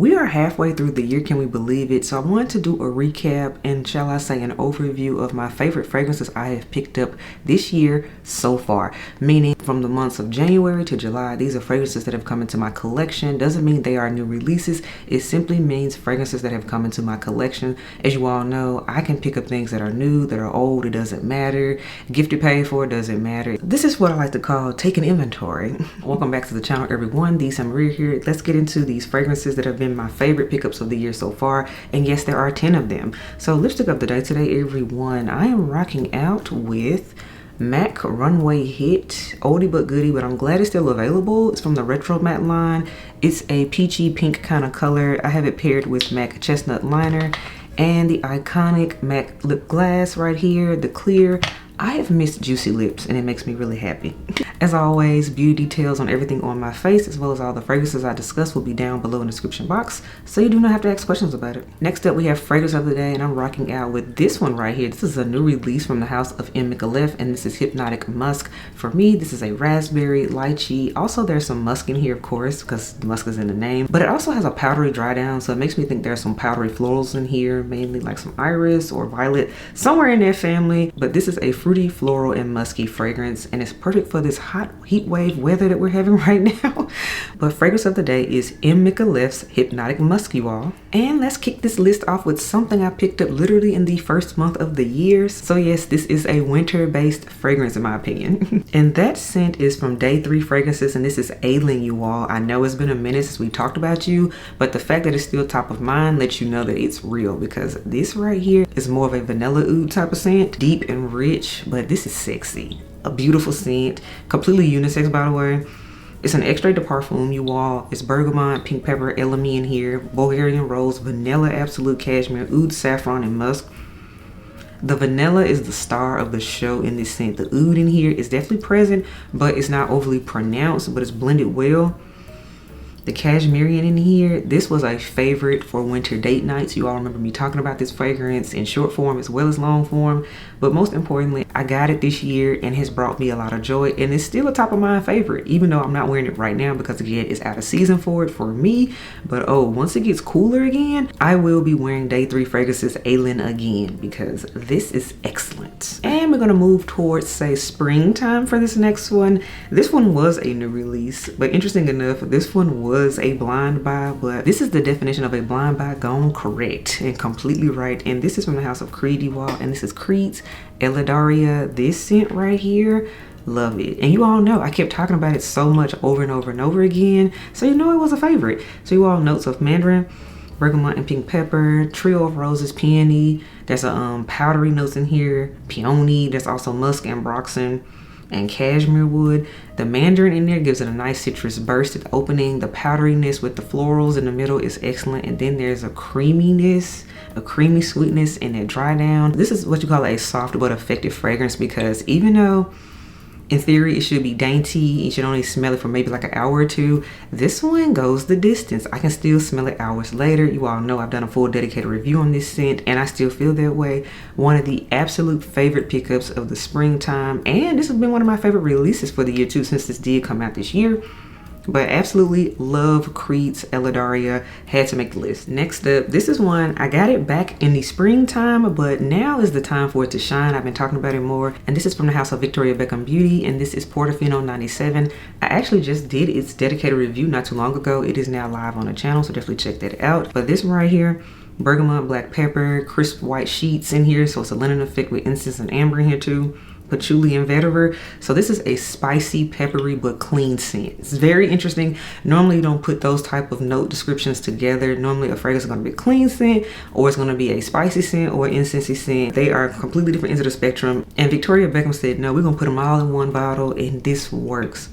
We are halfway through the year, can we believe it? So I wanted to do a recap and, shall I say, an overview of my favorite fragrances I have picked up this year so far. Meaning from the months of January to July, these are fragrances that have come into my collection. Doesn't mean they are new releases. It simply means fragrances that have come into my collection. As you all know, I can pick up things that are new, that are old, it doesn't matter. Gifted paid for, doesn't matter. This is what I like to call taking inventory. Welcome back to the channel, everyone. SANTAMARIA here. Let's get into these fragrances that have been my favorite pickups of the year so far, and yes, there are 10 of them. So lipstick of the day today, everyone, I am rocking out with MAC Runway Hit, oldie but goodie, but I'm glad it's still available. It's from the Retro Matte line. It's a peachy pink kind of color. I have it paired with MAC Chestnut Liner and the iconic MAC Lip Glass right here, the clear. I have missed juicy lips and it makes me really happy. As always, beauty details on everything on my face as well as all the fragrances I discuss will be down below in the description box, so you do not have to ask questions about it. Next up, we have fragrance of the day, and I'm rocking out with this one right here. This is a new release from the house of Micaleff, and this is Hypnotic Musk. For me, this is a raspberry, lychee. Also, there's some musk in here, of course, because musk is in the name, but it also has a powdery dry down, so it makes me think there's some powdery florals in here, mainly like some iris or violet, somewhere in that family. But this is a fruity, floral, and musky fragrance, and it's perfect for this hot heat wave weather that we're having right now. But fragrance of the day is Micaleff's Hypnotic Musk, you all. And let's kick this list off with something I picked up literally in the first month of the year. So yes, this is a winter-based fragrance in my opinion. And that scent is from Day 3 Fragrances, and this is Aylan, you all. I know it's been a minute since we talked about you, but the fact that it's still top of mind lets you know that it's real, because this right here is more of a vanilla oud type of scent, deep and rich, but this is sexy. A beautiful scent, completely unisex by the way. It's an extrait de parfum, you all. It's bergamot, pink pepper, elemi in here, Bulgarian rose, vanilla, absolute cashmere, oud, saffron, and musk. The vanilla is the star of the show in this scent. The oud in here is definitely present, but it's not overly pronounced, but it's blended well. The cashmerian in here, this was a favorite for winter date nights. You all remember me talking about this fragrance in short form as well as long form, but most importantly, I got it this year and has brought me a lot of joy, and it's still a top of mind favorite, even though I'm not wearing it right now because again, it's out of season for it for me. But oh, once it gets cooler again, I will be wearing Day 3 Fragrances Aylan again, because this is excellent. And we're gonna move towards, say, springtime for this next one. This one was a new release, but interesting enough, this one was a blind buy, but this is the definition of a blind buy gone correct and completely right. And this is from the house of Creed, you all, and this is Creed's Eladaria. This scent right here, love it. And you all know I kept talking about it so much over and over and over again, so you know it was a favorite. So you all, notes of mandarin, bergamot, and pink pepper, trio of roses, peony. There's a powdery notes in here, peony. There's also musk and broxen and cashmere wood. The mandarin in there gives it a nice citrus burst at the opening. The powderiness with the florals in the middle is excellent, and then there's a creaminess, a creamy sweetness in that dry down. This is what you call a soft but effective fragrance, because even though in theory it should be dainty, you should only smell it for maybe like an hour or two, this one goes the distance. I can still smell it hours later. You all know I've done a full dedicated review on this scent and I still feel that way. One of the absolute favorite pickups of the springtime, and this has been one of my favorite releases for the year too, since this did come out this year. But absolutely love Creed's Eladaria, had to make the list. Next up, this is one, I got it back in the springtime, but now is the time for it to shine. I've been talking about it more, and this is from the house of Victoria Beckham Beauty, and this is Portofino 97. I actually just did its dedicated review not too long ago. It is now live on the channel, so definitely check that out. But this one right here, bergamot, black pepper, crisp white sheets in here, so it's a linen effect with incense and amber in here too. Patchouli and vetiver. So this is a spicy, peppery, but clean scent. It's very interesting. Normally you don't put those type of note descriptions together. Normally a fragrance is going to be a clean scent, or it's going to be a spicy scent or an incensey scent. They are completely different ends of the spectrum. And Victoria Beckham said, no, we're going to put them all in one bottle, and this works.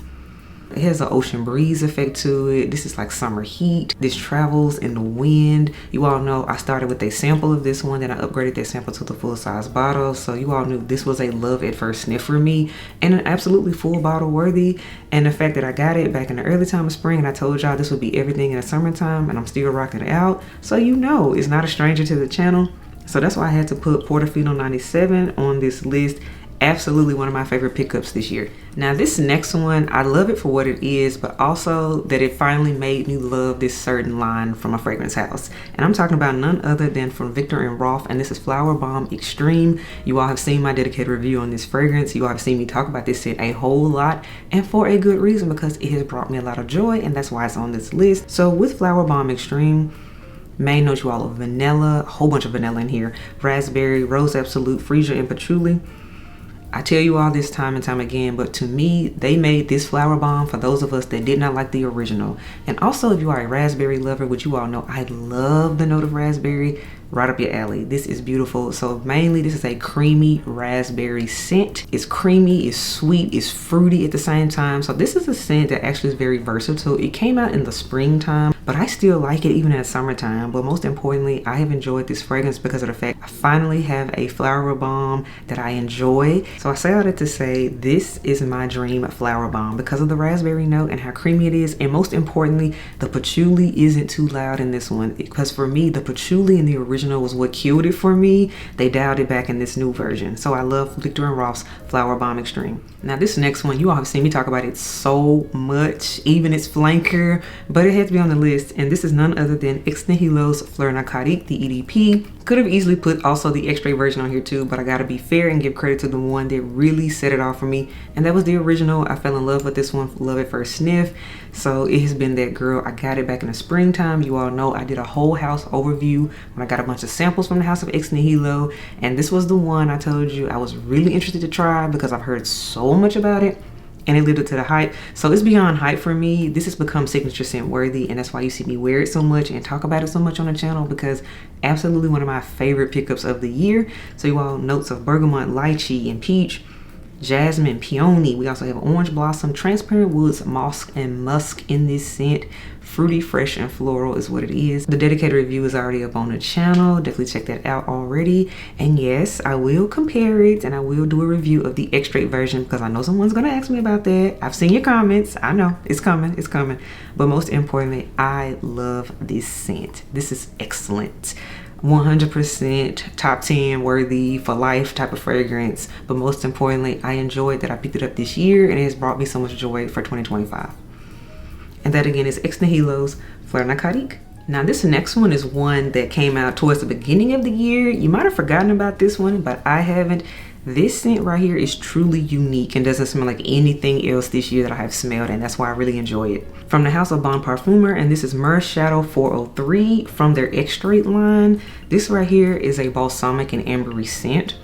It has an ocean breeze effect to it. This is like summer heat. This travels in the wind. You all know I started with a sample of this one, then I upgraded that sample to the full size bottle. So you all knew this was a love at first sniff for me, and an absolutely full bottle worthy. And the fact that I got it back in the early time of spring, and I told y'all this would be everything in the summertime, and I'm still rocking it out. So you know it's not a stranger to the channel. So that's why I had to put Portofino 97 on this list. Absolutely one of my favorite pickups this year. Now this next one, I love it for what it is, but also that it finally made me love this certain line from a fragrance house. And I'm talking about none other than from Viktor and Rolf, and this is Flowerbomb Extreme. You all have seen my dedicated review on this fragrance. You all have seen me talk about this scent a whole lot, and for a good reason, because it has brought me a lot of joy, and that's why it's on this list. So with Flowerbomb Extreme, main notes you all of vanilla, a whole bunch of vanilla in here, raspberry, rose absolute, freesia, and patchouli. I tell you all this time and time again, but to me, they made this Flowerbomb for those of us that did not like the original. And also, if you are a raspberry lover, which you all know, I love the note of raspberry, right up your alley. This is beautiful. So mainly, this is a creamy raspberry scent. It's creamy, it's sweet, it's fruity at the same time. So this is a scent that actually is very versatile. It came out in the springtime, but I still like it even in the summertime. But most importantly, I have enjoyed this fragrance because of the fact I finally have a Flowerbomb that I enjoy. So I say all that to say, this is my dream Flowerbomb because of the raspberry note and how creamy it is. And most importantly, the patchouli isn't too loud in this one, because for me, the patchouli in the original was what killed it for me. They dialed it back in this new version. So I love Viktor and Rolf's Flowerbomb Extreme. Now this next one, you all have seen me talk about it so much, even its flanker, but it had to be on the list. And this is none other than Ex Nihilo's Fleur Narcotique, the EDP. Could have easily put also the extrait version on here too, but I gotta be fair and give credit to the one that really set it off for me, and that was the original. I fell in love with this one, love at first sniff. So it has been that girl. I got it back in the springtime. You all know I did a whole house overview when I got a bunch of samples from the house of Ex Nihilo, and this was the one I told you I was really interested to try because I've heard so much about it. And it lived up to the hype. So it's beyond hype for me. This has become signature scent worthy, and that's why you see me wear it so much and talk about it so much on the channel, because absolutely one of my favorite pickups of the year. So you all, notes of bergamot, lychee, and peach, jasmine, peony. We also have orange blossom, transparent woods, moss, and musk in this scent. Fruity, fresh, and floral is what it is. The dedicated review is already up on the channel. Definitely check that out already. And yes, I will compare it, and I will do a review of the extrait version because I know someone's gonna ask me about that. I've seen your comments. I know it's coming, it's coming. But most importantly, I love this scent. This is excellent. 100% top 10 worthy for life type of fragrance. But most importantly, I enjoyed that I picked it up this year, and it has brought me so much joy for 2025. And that again is Ex Nihilo's Fleur Narcotique. Now this next one is one that came out towards the beginning of the year. You might have forgotten about this one, but I haven't. This scent right here is truly unique and doesn't smell like anything else this year that I have smelled, and that's why I really enjoy it. From the house of Bon Parfumer, and this is Myrrh Shadow 403 from their extrait line. This right here is a balsamic and ambery scent.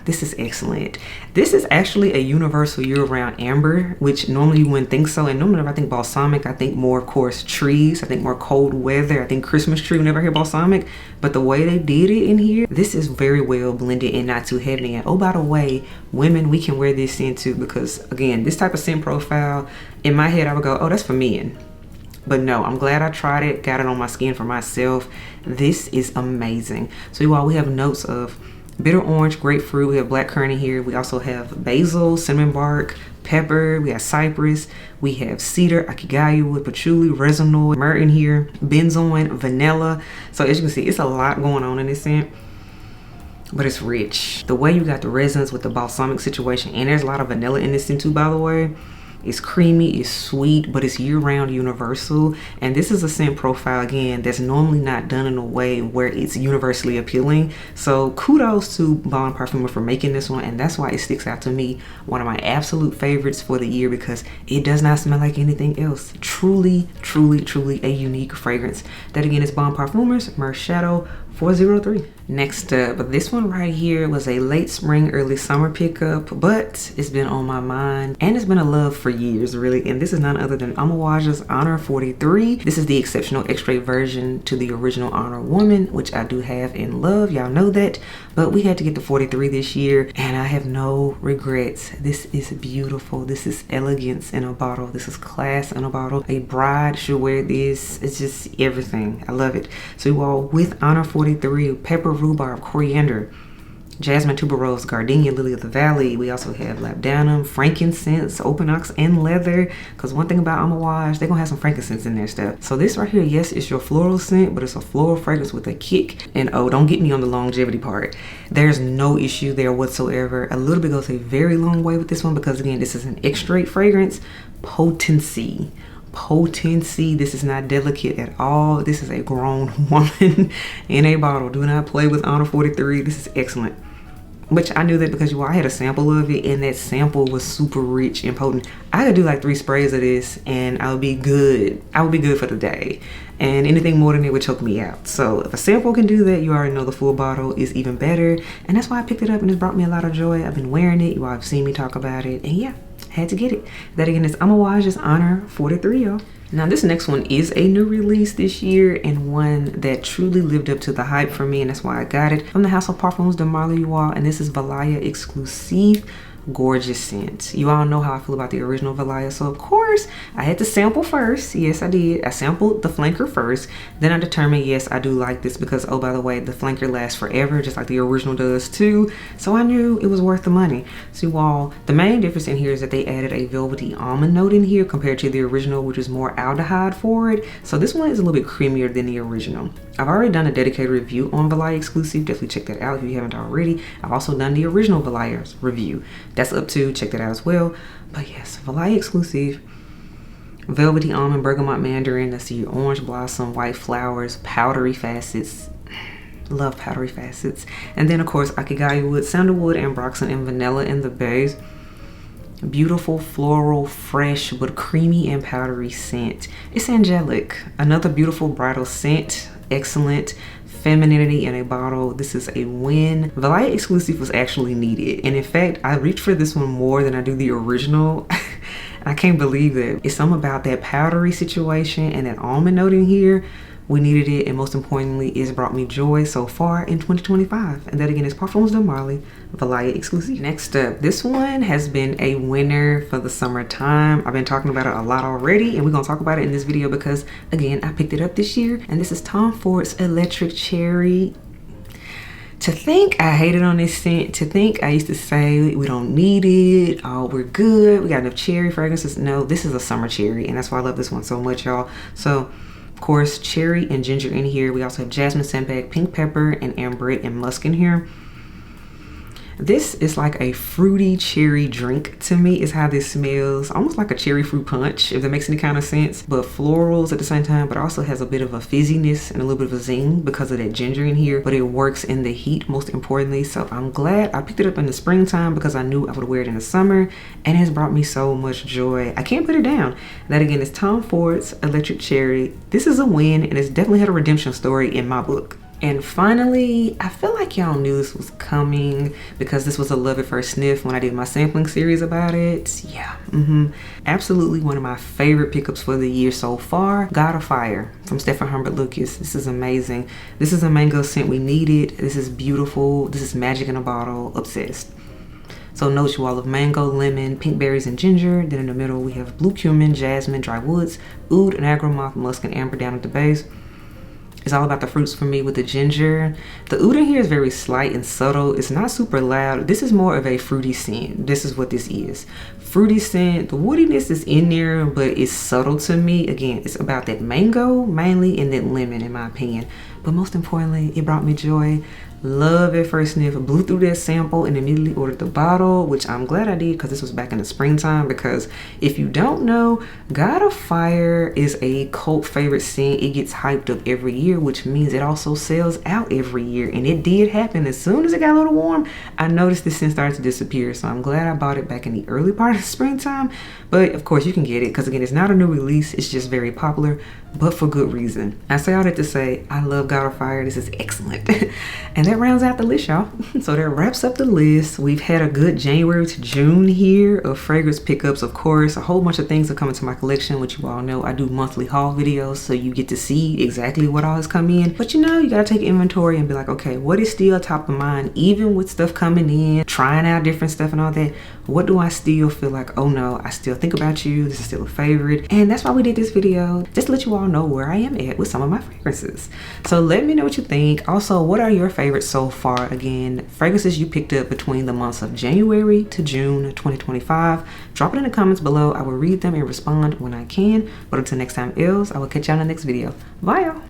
This is excellent. This is actually a universal year-round amber, which normally you wouldn't think so. And normally if I think balsamic, I think more, of course, trees. I think more cold weather. I think Christmas tree whenever I hear balsamic. But the way they did it in here, this is very well blended and not too heavy. And oh, by the way, women, we can wear this scent too, because again, this type of scent profile, in my head, I would go, oh, that's for men. But no, I'm glad I tried it, got it on my skin for myself. This is amazing. So you all, we have notes of bitter orange, grapefruit, we have blackcurrant in here. We also have basil, cinnamon bark, pepper, we have cypress, we have cedar, akigayu wood, patchouli, resinoid, myrrh in here, benzoin, vanilla. So as you can see, it's a lot going on in this scent, but it's rich. The way you got the resins with the balsamic situation, and there's a lot of vanilla in this scent too, by the way. It's creamy, it's sweet, but it's year-round universal. And this is a scent profile, again, that's normally not done in a way where it's universally appealing. So kudos to Bon Parfumer for making this one, and that's why it sticks out to me. One of my absolute favorites for the year, because it does not smell like anything else. Truly, truly, truly a unique fragrance. That again is Bon Parfumer's Myrrh Shadow 403. Next up, this one right here was a late spring, early summer pickup, but it's been on my mind and it's been a love for years, really. And this is none other than Amouage Honour 43. This is the exceptional extrait version to the original Honour Woman, which I do have and love. Y'all know that. But we had to get the 43 this year, and I have no regrets. This is beautiful. This is elegance in a bottle. This is class in a bottle. A bride should wear this. It's just everything. I love it. So you all, with Honour 43, pepper, rhubarb, coriander, jasmine, tuberose, gardenia, lily of the valley. We also have labdanum, frankincense, open ox, and leather. Because one thing about Amouage, they're gonna have some frankincense in their stuff. So this right here, yes, it's your floral scent, but it's a floral fragrance with a kick. And oh, don't get me on the longevity part. There's no issue there whatsoever. A little bit goes a very long way with this one because again, this is an extrait fragrance. Potency. This is not delicate at all. This is a grown woman in a bottle. Do not play with Honour 43. This is excellent. Which I knew that because I had a sample of it and that sample was super rich and potent. I could do like 3 sprays of this and I would be good. I would be good for the day. And anything more than it would choke me out. So if a sample can do that, you already know the full bottle is even better. And that's why I picked it up and it's brought me a lot of joy. I've been wearing it. You all have seen me talk about it. And yeah, had to get it. That again is Amouage's Honour 43, y'all. Now this next one is a new release this year and one that truly lived up to the hype for me, and that's why I got it from the house of Parfums de Marly, you all. And this is Valaya Exclusif. Gorgeous scent. You all know how I feel about the original Valaya, so of course I had to sample first. Yes, I did. I sampled the flanker first, then I determined, yes, I do like this because, oh, by the way, the flanker lasts forever just like the original does too, so I knew it was worth the money. So you all, the main difference in here is that they added a velvety almond note in here compared to the original, which is more aldehyde forward. So this one is a little bit creamier than the original. I've already done a dedicated review on Valaya Exclusif. Definitely check that out if you haven't already. I've also done the original Valaya's review. That's up to check that out as well. But yes, Valaya Exclusif, velvety almond, bergamot mandarin. That's your orange blossom, white flowers, powdery facets. Love powdery facets. And then of course Akigaya wood, sandalwood, ambroxan, and vanilla in the base. Beautiful floral, fresh but creamy and powdery scent. It's angelic. Another beautiful bridal scent. Excellent femininity in a bottle. This is a win. Valaya Exclusif was actually needed, and in fact I reached for this one more than I do the original. I can't believe it. It's something about that powdery situation and that almond note in here. We needed it, and most importantly, it's brought me joy so far in 2025. And that again is Parfums de Marly, Valaya Exclusif. Next up, this one has been a winner for the summertime. I've been talking about it a lot already, and we're gonna talk about it in this video because again, I picked it up this year, and this is Tom Ford's Electric Cherry. To think I hated on this scent, to think I used to say we don't need it, oh, we're good, we got enough cherry fragrances. No, this is a summer cherry, and that's why I love this one so much, y'all. So of course, cherry and ginger in here. We also have jasmine, sandbag, pink pepper, and ambrette and musk in here. This is like a fruity cherry drink to me, is how this smells. Almost like a cherry fruit punch, if that makes any kind of sense. But florals at the same time, but also has a bit of a fizziness and a little bit of a zing because of that ginger in here. But it works in the heat, most importantly. So I'm glad I picked it up in the springtime because I knew I would wear it in the summer. And it has brought me so much joy. I can't put it down. That again is Tom Ford's Electric Cherry. This is a win, and it's definitely had a redemption story in my book. And finally, I feel like y'all knew this was coming because this was a love at first sniff when I did my sampling series about it. Yeah, absolutely one of my favorite pickups for the year so far. God of Fire from Stephane Humbert Lucas. This is amazing. This is a mango scent we needed. This is beautiful. This is magic in a bottle. Obsessed. So notes you all of mango, lemon, pink berries, and ginger. Then in the middle we have blue cumin, jasmine, dry woods, oud, agarmoth, musk, and amber down at the base. It's all about the fruits for me with the ginger. The oud in here is very slight and subtle. It's not super loud. This is more of a fruity scent. This is what this is. Fruity scent. The woodiness is in there, but it's subtle to me. Again, it's about that mango mainly and that lemon in my opinion. But most importantly, it brought me joy. Love at first sniff. Blew through that sample and immediately ordered the bottle, which I'm glad I did because this was back in the springtime. Because if you don't know, God of Fire is a cult favorite scent. It gets hyped up every year, which means it also sells out every year. And it did happen. As soon as it got a little warm, I noticed this scent started to disappear. So I'm glad I bought it back in the early part of the springtime. But of course you can get it because again, it's not a new release. It's just very popular, but for good reason. I say all that to say, I love God of Fire. This is excellent. And that rounds out the list, y'all. So that wraps up the list. We've had a good January to June here of fragrance pickups. Of course, a whole bunch of things are coming to my collection, which you all know I do monthly haul videos, so you get to see exactly what all has come in. But you know, you gotta take inventory and be like, okay, what is still top of mind, even with stuff coming in, trying out different stuff and all that. What do I still feel like, oh no, I still think about you, this is still a favorite? And that's why we did this video, just to let you all know where I am at with some of my fragrances. So let me know what you think. Also, what are your favorite favorites so far. Again, fragrances you picked up between the months of January to June 2025. Drop it in the comments below. I will read them and respond when I can. But until next time, I will catch y'all in the next video. Bye, y'all.